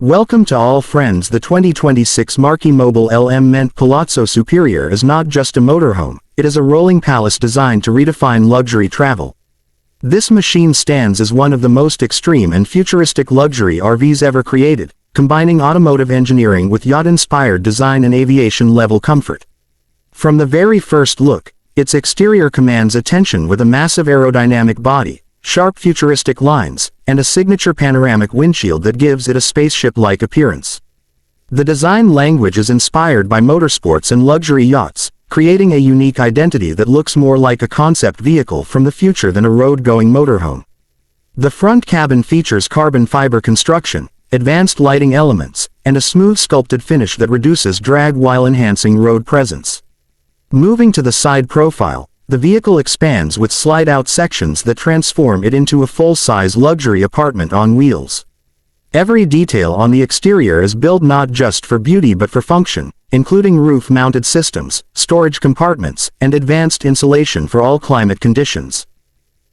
Welcome to all friends. The 2026 Marchi Mobile EleMMent Palazzo Superior is not just a motorhome, it is a rolling palace designed to redefine luxury travel. This machine stands as one of the most extreme and futuristic luxury RVs ever created, combining automotive engineering with yacht-inspired design and aviation-level comfort. From the very first look, its exterior commands attention with a massive aerodynamic body, sharp futuristic lines, and a signature panoramic windshield that gives it a spaceship-like appearance. The design language is inspired by motorsports and luxury yachts, creating a unique identity that looks more like a concept vehicle from the future than a road-going motorhome. The front cabin features carbon fiber construction, advanced lighting elements, and a smooth sculpted finish that reduces drag while enhancing road presence. Moving to the side profile, the vehicle expands with slide-out sections that transform it into a full-size luxury apartment on wheels. Every detail on the exterior is built not just for beauty but for function, including roof-mounted systems, storage compartments, and advanced insulation for all climate conditions.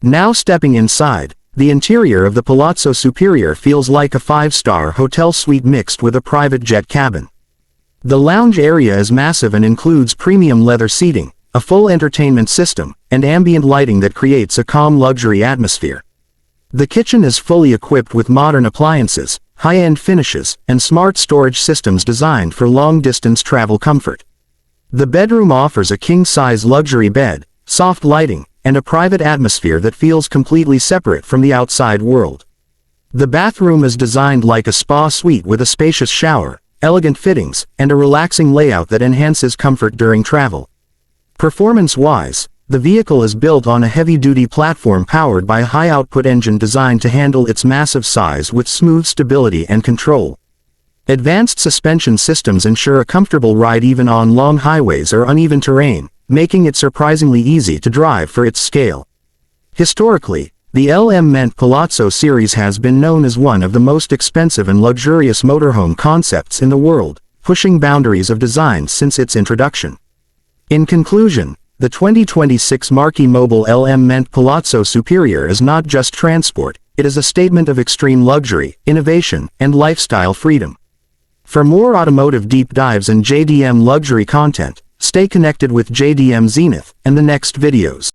Now stepping inside, the interior of the Palazzo Superior feels like a five-star hotel suite mixed with a private jet cabin. The lounge area is massive and includes premium leather seating, a full entertainment system, and ambient lighting that creates a calm luxury atmosphere. The kitchen is fully equipped with modern appliances, high-end finishes, and smart storage systems designed for long-distance travel comfort. The bedroom offers a king-size luxury bed, soft lighting, and a private atmosphere that feels completely separate from the outside world. The bathroom is designed like a spa suite with a spacious shower, elegant fittings, and a relaxing layout that enhances comfort during travel. Performance-wise, the vehicle is built on a heavy-duty platform powered by a high-output engine designed to handle its massive size with smooth stability and control. Advanced suspension systems ensure a comfortable ride even on long highways or uneven terrain, making it surprisingly easy to drive for its scale. Historically, the EleMMent Palazzo series has been known as one of the most expensive and luxurious motorhome concepts in the world, pushing boundaries of design since its introduction. In conclusion, the 2026 Marchi Mobile EleMMent Palazzo Superior is not just transport, it is a statement of extreme luxury, innovation, and lifestyle freedom. For more automotive deep dives and JDM luxury content, stay connected with JDM Zenith and the next videos.